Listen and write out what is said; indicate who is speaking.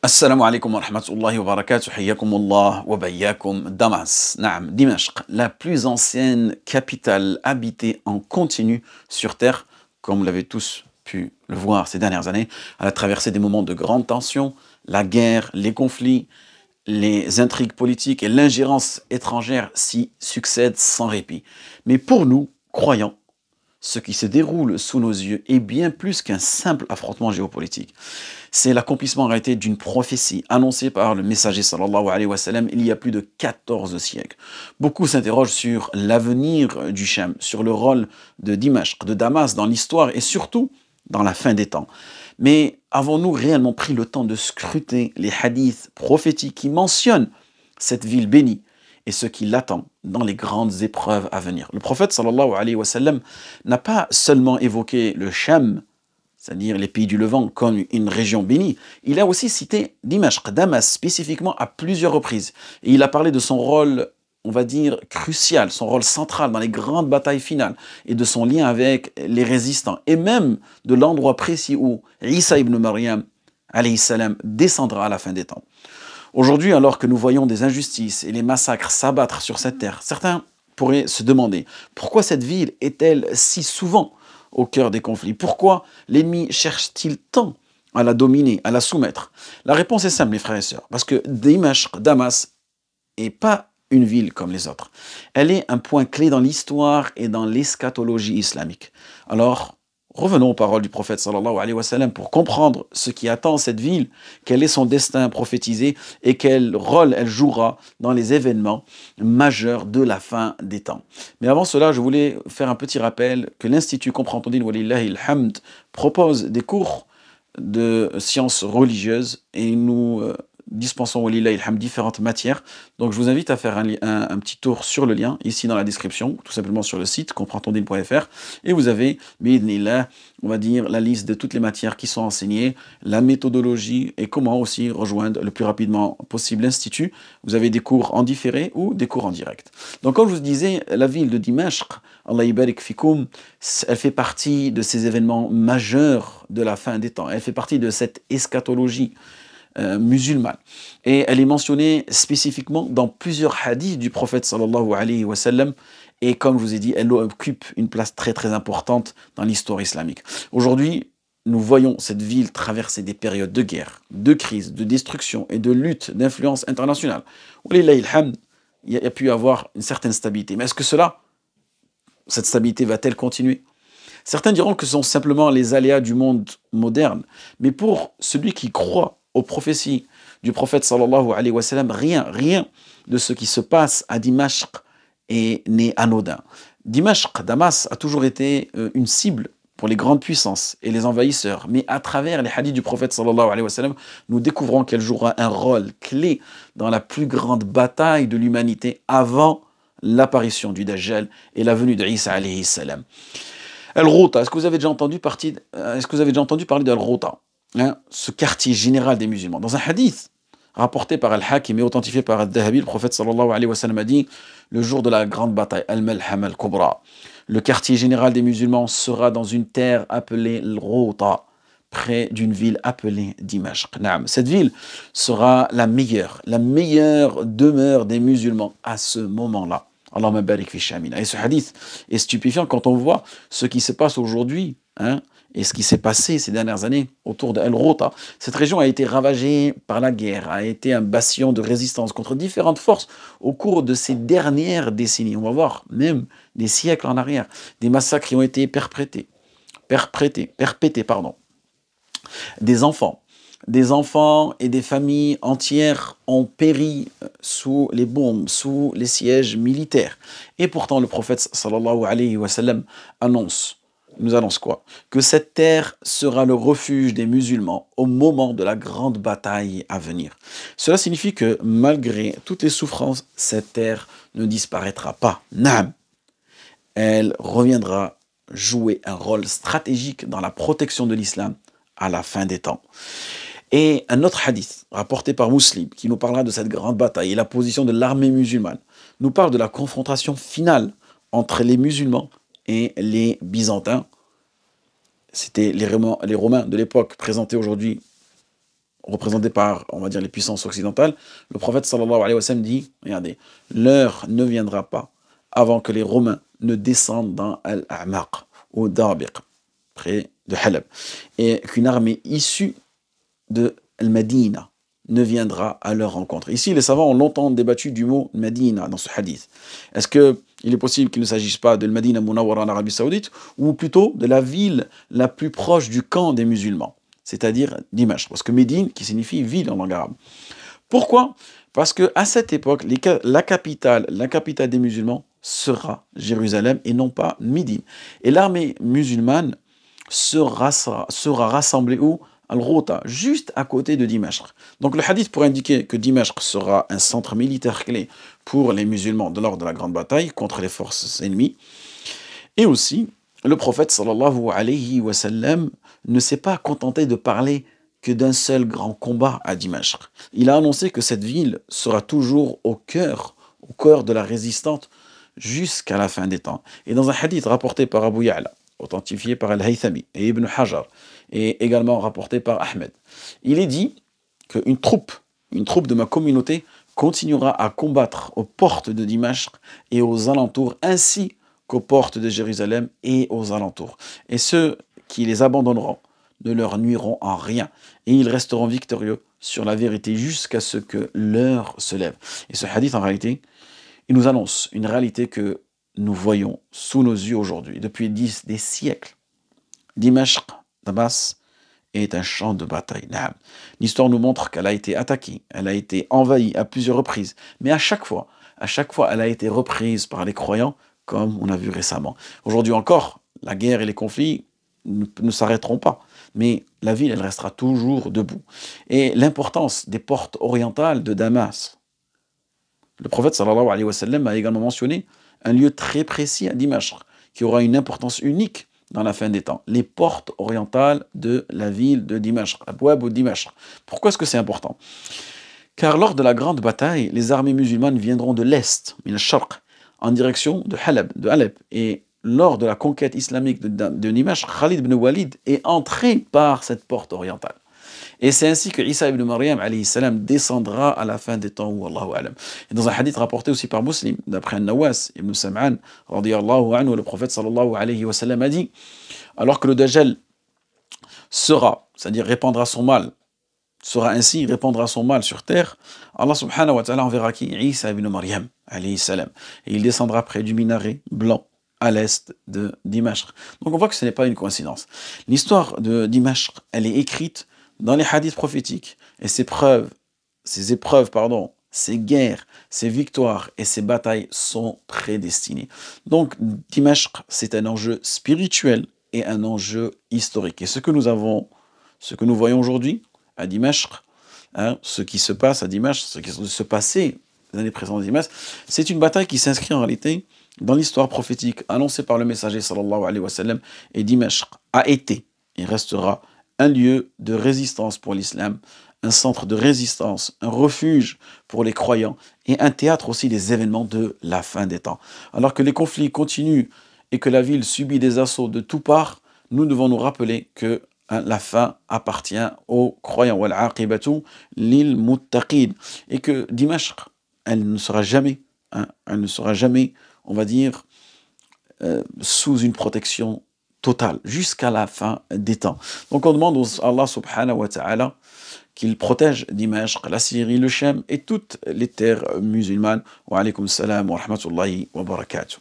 Speaker 1: السلام عليكم ورحمة الله وبركاته حياكم الله وبياكم Damas. Naam, Dimashq, la plus ancienne capitale habitée en continu sur Terre, comme vous l'avez tous pu le voir ces dernières années, elle a traversé des moments de grande tension, la guerre, les conflits, les intrigues politiques et l'ingérence étrangère s'y succèdent sans répit. Mais pour nous, croyants, ce qui se déroule sous nos yeux est bien plus qu'un simple affrontement géopolitique. C'est l'accomplissement en réalité d'une prophétie annoncée par le messager sallallahu alayhi wa sallam il y a plus de 14 siècles. Beaucoup s'interrogent sur l'avenir du Cham, sur le rôle de Dimashq, de Damas dans l'histoire et surtout dans la fin des temps. Mais avons-nous réellement pris le temps de scruter les hadiths prophétiques qui mentionnent cette ville bénie et ce qui l'attend dans les grandes épreuves à venir? Le prophète sallallahu alayhi wa sallam n'a pas seulement évoqué le Cham, c'est-à-dire les pays du Levant, comme une région bénie. Il a aussi cité Dimashq, Damas, spécifiquement à plusieurs reprises. Et il a parlé de son rôle, on va dire, crucial, son rôle central dans les grandes batailles finales, et de son lien avec les résistants, et même de l'endroit précis où Isa ibn Maryam, alayhi salam, descendra à la fin des temps. Aujourd'hui, alors que nous voyons des injustices et les massacres s'abattre sur cette terre, certains pourraient se demander pourquoi cette ville est-elle si souvent au cœur des conflits? Pourquoi l'ennemi cherche-t-il tant à la dominer, à la soumettre? La réponse est simple, mes frères et sœurs, parce que Dimashq, Damas, n'est pas une ville comme les autres. Elle est un point clé dans l'histoire et dans l'eschatologie islamique. Alors, revenons aux paroles du prophète sallallahu alayhi wa sallam pour comprendre ce qui attend cette ville, quel est son destin prophétisé et quel rôle elle jouera dans les événements majeurs de la fin des temps. Mais avant cela, je voulais faire un petit rappel que l'Institut Comprendre Walillahi alhamd propose des cours de sciences religieuses et nous dispensons walillahi alhamd différentes matières. Donc je vous invite à faire un petit tour sur le lien ici dans la description, tout simplement sur le site comprendtondine.fr, et vous avez, bi'idhnillah, on va dire la liste de toutes les matières qui sont enseignées, la méthodologie et comment aussi rejoindre le plus rapidement possible l'Institut. Vous avez des cours en différé ou des cours en direct. Donc comme je vous disais, la ville de Dimashq, Allah yibarik fikoum, elle fait partie de ces événements majeurs de la fin des temps. Elle fait partie de cette eschatologie musulmane. Et elle est mentionnée spécifiquement dans plusieurs hadiths du prophète sallallahu alayhi wa sallam. Et comme je vous ai dit, elle occupe une place très très importante dans l'histoire islamique. Aujourd'hui, nous voyons cette ville traverser des périodes de guerre, de crise, de destruction et de lutte d'influence internationale. Walillahi alhamd, il y a pu y avoir une certaine stabilité. Mais est-ce que cette stabilité va-t-elle continuer? Certains diront que ce sont simplement les aléas du monde moderne. Mais pour celui qui croit aux prophéties du prophète sallallahu alayhi wa sallam, rien de ce qui se passe à Dimashq est né anodin. Dimashq, Damas, a toujours été une cible pour les grandes puissances et les envahisseurs. Mais à travers les hadiths du prophète sallallahu alayhi wa sallam, nous découvrons qu'elle jouera un rôle clé dans la plus grande bataille de l'humanité avant l'apparition du Dajjal et la venue d'Isa alayhi salam. Al-Ghouta, est-ce que vous avez déjà entendu parler d'Al-Ghouta, hein, ce quartier général des musulmans? Dans un hadith rapporté par Al-Hakim et authentifié par Al-Dhahabi, le prophète sallallahu alayhi wa sallam a dit: le jour de la grande bataille, Al-Malham al-Kubra, le quartier général des musulmans sera dans une terre appelée Al-Ghouta, près d'une ville appelée Dimashq. Cette ville sera la meilleure demeure des musulmans à ce moment-là. Allahumma barik fi shamina. Et ce hadith est stupéfiant quand on voit ce qui se passe aujourd'hui, hein, et ce qui s'est passé ces dernières années autour d'Al-Ghouta. Cette région a été ravagée par la guerre, a été un bastion de résistance contre différentes forces au cours de ces dernières décennies. On va voir même des siècles en arrière, des massacres qui ont été perpétrés. Des enfants et des familles entières ont péri sous les bombes, sous les sièges militaires. Et pourtant, le prophète sallallahu alayhi wa sallam nous annonce quoi? Que cette terre sera le refuge des musulmans au moment de la grande bataille à venir. Cela signifie que malgré toutes les souffrances, cette terre ne disparaîtra pas. Naam. Elle reviendra jouer un rôle stratégique dans la protection de l'islam à la fin des temps. Et un autre hadith, rapporté par Muslim, qui nous parlera de cette grande bataille et la position de l'armée musulmane, nous parle de la confrontation finale entre les musulmans et les Byzantins. C'était les Romains de l'époque présentés aujourd'hui représentés par, on va dire, les puissances occidentales, le prophète sallallahu alayhi wa sallam dit, regardez, l'heure ne viendra pas avant que les Romains ne descendent dans Al-A'maq, ou Dabiq, près de Halab, et qu'une armée issue de Al-Madina ne viendra à leur rencontre. Ici, les savants ont longtemps débattu du mot Madina dans ce hadith. Est-ce qu'il est possible qu'il ne s'agisse pas de Madina Munawwara en Arabie Saoudite, ou plutôt de la ville la plus proche du camp des musulmans, c'est-à-dire Dimash, parce que Médine, qui signifie ville en langue arabe. Pourquoi? Parce qu'à cette époque, la capitale des musulmans sera Jérusalem et non pas Médine. Et l'armée musulmane sera rassemblée où? Al-Ghouta, juste à côté de Dimashq. Donc le hadith pourrait indiquer que Dimashq sera un centre militaire clé pour les musulmans lors de la grande bataille contre les forces ennemies. Et aussi, le prophète sallallahu alayhi wa sallam ne s'est pas contenté de parler que d'un seul grand combat à Dimashq. Il a annoncé que cette ville sera toujours au cœur de la résistance jusqu'à la fin des temps. Et dans un hadith rapporté par Abu Ya'la, authentifié par Al-Haythami et Ibn Hajar, et également rapporté par Ahmed, il est dit qu'une troupe de ma communauté continuera à combattre aux portes de Dimashq et aux alentours, ainsi qu'aux portes de Jérusalem et aux alentours. Et ceux qui les abandonneront ne leur nuiront en rien, et ils resteront victorieux sur la vérité jusqu'à ce que l'heure se lève. Et ce hadith, en réalité, il nous annonce une réalité que nous voyons sous nos yeux aujourd'hui, depuis des siècles. Dimashq, Damas, est un champ de bataille. L'histoire nous montre qu'elle a été attaquée, elle a été envahie à plusieurs reprises, mais à chaque fois, elle a été reprise par les croyants, comme on a vu récemment. Aujourd'hui encore, la guerre et les conflits ne s'arrêteront pas, mais la ville, elle restera toujours debout. Et l'importance des portes orientales de Damas, le prophète sallallahu alayhi wa sallam a également mentionné un lieu très précis à Dimashq, qui aura une importance unique dans la fin des temps, les portes orientales de la ville de Dimashq, Abwab ou Dimashq. Pourquoi est-ce que c'est important? Car lors de la grande bataille, les armées musulmanes viendront de l'est, min-al-Sharq, en direction de Alep. Et lors de la conquête islamique de Dimashq, Khalid ibn Walid est entré par cette porte orientale. Et c'est ainsi que Isa ibn Maryam alayhi salam descendra à la fin des temps, Wallahu alam. Et dans un hadith rapporté aussi par Muslim, d'après Nawas ibn Sam'an, radiyallahu anhu, le prophète sallallahu alayhi wa sallam a dit, alors que le Dajjal c'est-à-dire répandra son mal sur terre, Allah subhanahu wa ta'ala enverra qui? Isa ibn Maryam alayhi salam. Et il descendra près du minaret blanc à l'est de Dimashq. Donc on voit que ce n'est pas une coïncidence. L'histoire de Dimashq, elle est écrite dans les hadiths prophétiques, et ces épreuves, ces guerres, ces victoires et ces batailles sont prédestinées. Donc Dimashq, c'est un enjeu spirituel et un enjeu historique. Et ce que nous voyons aujourd'hui à Dimashq, ce qui se passe à Dimashq, ce qui se passait les années précédentes à Dimashq, c'est une bataille qui s'inscrit en réalité dans l'histoire prophétique annoncée par le messager sallallahu alayhi wa sallam. Et Dimashq a été et restera un lieu de résistance pour l'islam, un centre de résistance, un refuge pour les croyants et un théâtre aussi des événements de la fin des temps. Alors que les conflits continuent et que la ville subit des assauts de toutes parts, nous devons nous rappeler que la fin appartient aux croyants, wal-aqibatu lil muttaqin, et que Dimashq, elle ne sera jamais, on va dire, sous une protection totale, jusqu'à la fin des temps. Donc on demande à Allah subhanahu wa ta'ala qu'il protège Dimashq, la Syrie, le Cham et toutes les terres musulmanes. Wa alaykum salam wa rahmatullahi wa barakatuh.